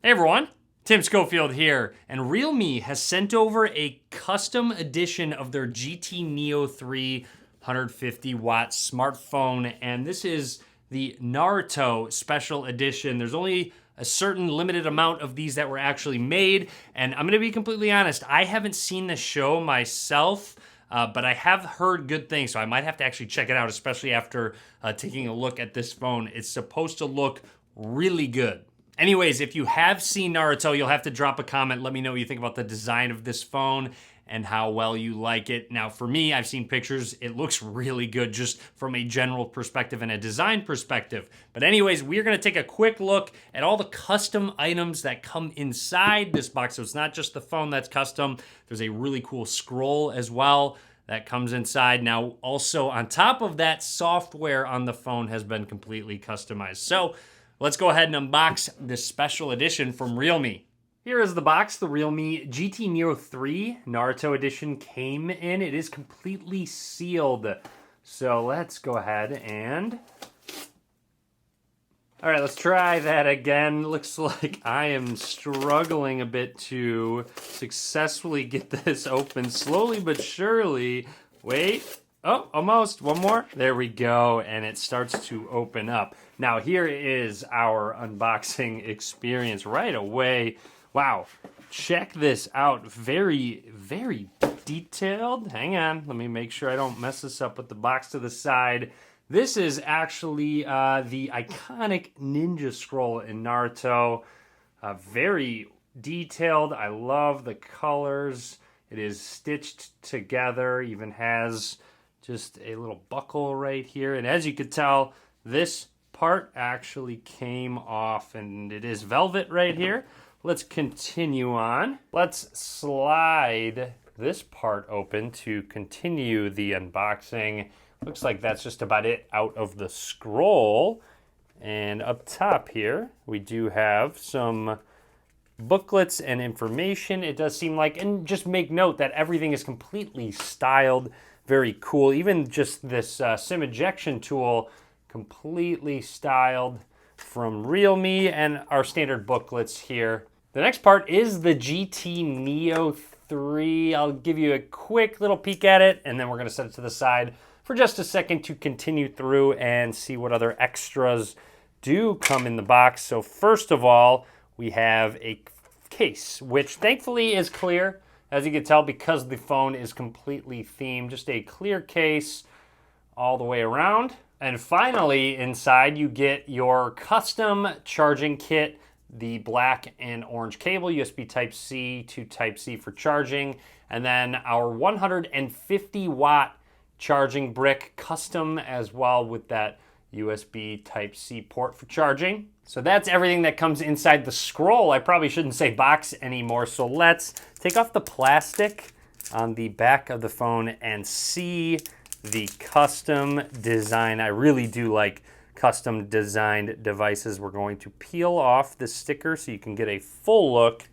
Hey everyone, Tim Schofield here, and Realme has sent over a custom edition of their GT Neo 3 150 watt smartphone, and this is the Naruto special edition. There's only a certain limited amount of these that were actually made, and I'm gonna be completely honest, I haven't seen the show myself, but I have heard good things, so I might have to actually check it out, especially after taking a look at this phone. It's supposed to look really good. Anyways, if you have seen Naruto, you'll have to drop a comment. Let me know what you think about the design of this phone and how well you like it. Now, for me, I've seen pictures. It looks really good just from a general perspective and a design perspective. But anyways, we're going to take a quick look at all the custom items that come inside this box. So it's not just the phone that's custom. There's a really cool scroll as well that comes inside. Now, also on top of that, software on the phone has been completely customized. So let's go ahead and unbox this special edition from Realme. Here is the box the Realme GT Neo 3 Naruto edition came in. It is completely sealed. So let's go ahead and... All right, let's try that again. Looks like I am struggling a bit to successfully get this open slowly but surely. Wait. Oh, almost. One more. There we go. And it starts to open up. Now, here is our unboxing experience right away. Wow. Check this out. Very, very detailed. Hang on. Let me make sure I don't mess this up with the box to the side. This is actually the iconic ninja scroll in Naruto. Very detailed. I love the colors. It is stitched together. Even has just a little buckle right here. And as you could tell, this part actually came off and it is velvet right here. Let's continue on. Let's slide this part open to continue the unboxing. Looks like that's just about it out of the scroll. And up top here, we do have some booklets and information. It does seem like, and just make note that everything is completely styled. Very cool. Even just this SIM ejection tool, completely styled from Realme, and our standard booklets here. The next part is the GT Neo 3. I'll give you a quick little peek at it, and then we're going to set it to the side for just a second to continue through and see what other extras do come in the box. So first of all, we have a case, which thankfully is clear. As you can tell, because the phone is completely themed, just a clear case all the way around. And finally, inside you get your custom charging kit, the black and orange cable, USB Type-C to Type-C for charging, and then our 150 watt charging brick, custom as well with that USB Type-C port for charging. So that's everything that comes inside the scroll. I probably shouldn't say box anymore, so let's take off the plastic on the back of the phone and see the custom design. I really do like custom designed devices. We're going to peel off the sticker so you can get a full look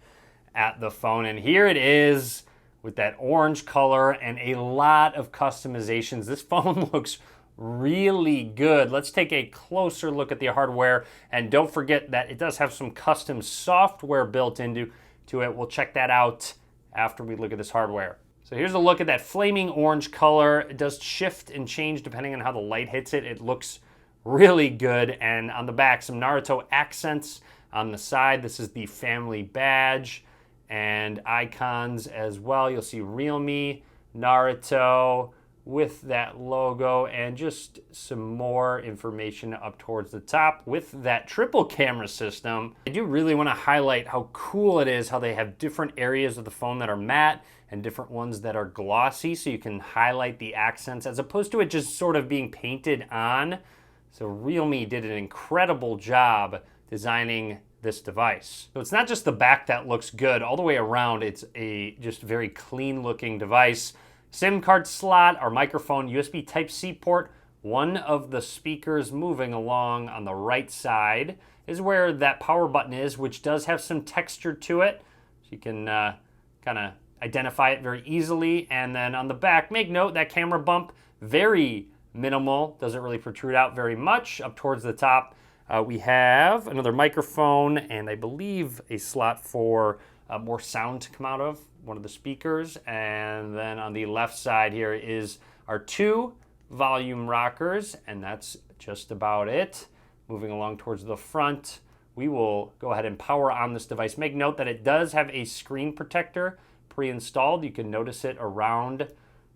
at the phone. And here it is with that orange color and a lot of customizations. This phone looks really good. Let's take a closer look at the hardware, and don't forget that it does have some custom software built into it. We'll check that out after we look at this hardware. So here's a look at that flaming orange color. It does shift and change depending on how the light hits it. It looks really good. And on the back, some Naruto accents on the side. This is the family badge and icons as well. You'll see Realme, Naruto, with that logo, and just some more information up towards the top with that triple camera system. I do really want to highlight how cool it is how they have different areas of the phone that are matte and different ones that are glossy, so you can highlight the accents as opposed to it just sort of being painted on. So Realme did an incredible job designing this device. So it's not just the back that looks good, all the way around it's a just very clean looking device. SIM card slot, our microphone, USB Type-C port. One of the speakers moving along on the right side is where that power button is, which does have some texture to it. So you can kind of identify it very easily. And then on the back, make note that camera bump, very minimal, doesn't really protrude out very much up towards the top. We have another microphone and I believe a slot for more sound to come out of one of the speakers. And then on the left side here is our 2 volume rockers, and that's just about it. Moving along towards the front, we will go ahead and power on this device. Make note that it does have a screen protector pre-installed. You can notice it around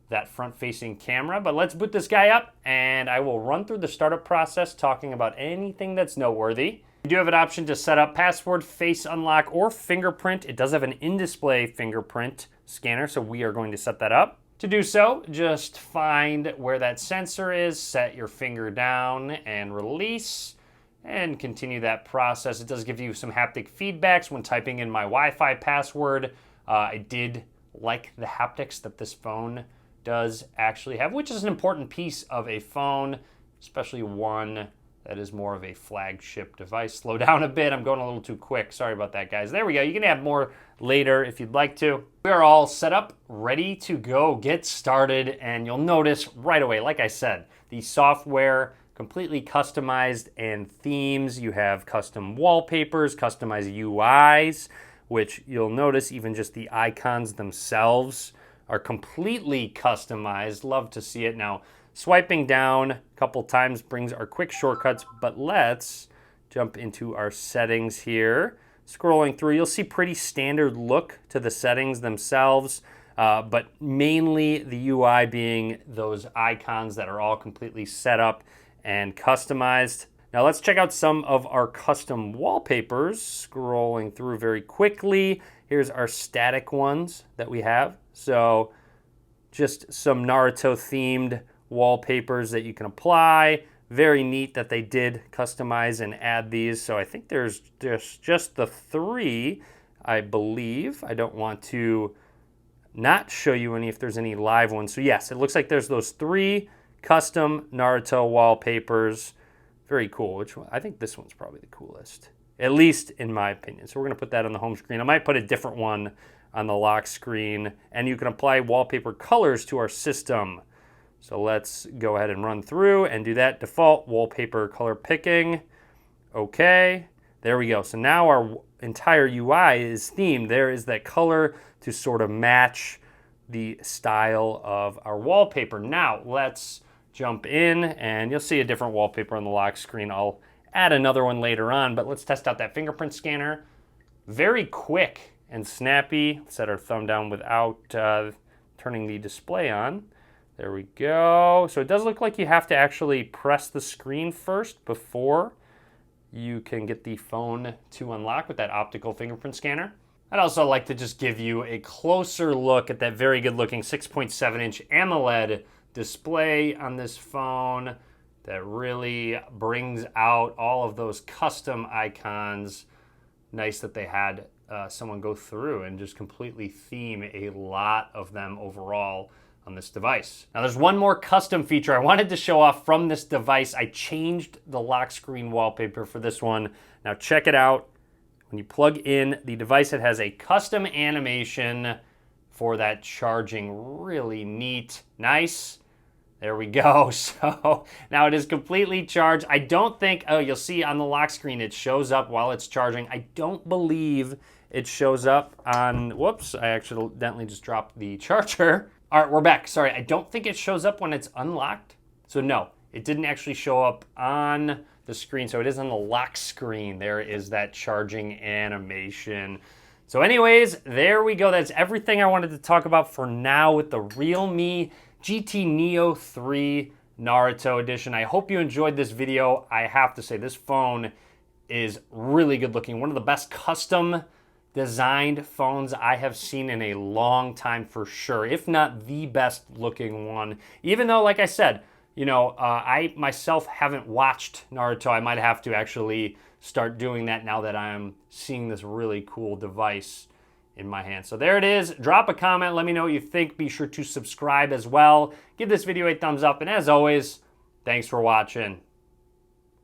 that front-facing camera, but let's boot this guy up and I will run through the startup process talking about anything that's noteworthy. You do have an option to set up password, face unlock, or fingerprint. It does have an in-display fingerprint scanner, so we are going to set that up. To do so, just find where that sensor is, set your finger down and release, and continue that process. It does give you some haptic feedbacks when typing in my Wi-Fi password. I did like the haptics that this phone does actually have, which is an important piece of a phone, especially one that is more of a flagship device. Slow down a bit. I'm going a little too quick. Sorry about that, guys. There we go. You can add more later if you'd like to. We are all set up, ready to go, get started, and you'll notice right away, like I said, the software completely customized and themes. You have custom wallpapers, customized UIs, which you'll notice even just the icons themselves are completely customized. Love to see it. Now, swiping down a couple times brings our quick shortcuts, but let's jump into our settings here. Scrolling through, you'll see pretty standard look to the settings themselves, but mainly the UI being those icons that are all completely set up and customized. Now let's check out some of our custom wallpapers. Scrolling through very quickly. Here's our static ones that we have. So just some Naruto themed wallpapers that you can apply. Very neat that they did customize and add these. So I think there's just the 3, I believe. I don't want to not show you any if there's any live ones. So yes, it looks like there's those 3 custom Naruto wallpapers. Very cool. Which one? I think this one's probably the coolest, at least in my opinion. So we're gonna put that on the home screen. I might put a different one on the lock screen, and you can apply wallpaper colors to our system. So let's go ahead and run through and do that. Default wallpaper color picking. Okay, there we go. So now our entire UI is themed. There is that color to sort of match the style of our wallpaper. Now let's jump in and you'll see a different wallpaper on the lock screen. I'll add another one later on, but let's test out that fingerprint scanner. Very quick and snappy. Set our thumb down without turning the display on. There we go. So it does look like you have to actually press the screen first before you can get the phone to unlock with that optical fingerprint scanner. I'd also like to just give you a closer look at that very good looking 6.7-inch AMOLED display on this phone that really brings out all of those custom icons. Nice that they had someone go through and just completely theme a lot of them overall on this device. Now there's one more custom feature I wanted to show off from this device. I changed the lock screen wallpaper for this one. Now check it out. When you plug in the device, it has a custom animation for that charging. Really neat. Nice. There we go. So now it is completely charged. I don't think, oh, you'll see on the lock screen it shows up while it's charging. I don't believe it shows up on, whoops, I accidentally just dropped the charger. All right, we're back. Sorry, I don't think it shows up when it's unlocked. So no, it didn't actually show up on the screen. So it is on the lock screen. There is that charging animation. So anyways, there we go. That's everything I wanted to talk about for now with the Realme GT Neo 3 Naruto edition. I hope you enjoyed this video. I have to say this phone is really good looking. One of the best custom designed phones I have seen in a long time for sure, if not the best looking one. Even though, like I said, you know, I myself haven't watched Naruto. I might have to actually start doing that now that I'm seeing this really cool device in my hand. So there it is. Drop a comment. Let me know what you think. Be sure to subscribe as well. Give this video a thumbs up. And as always, thanks for watching.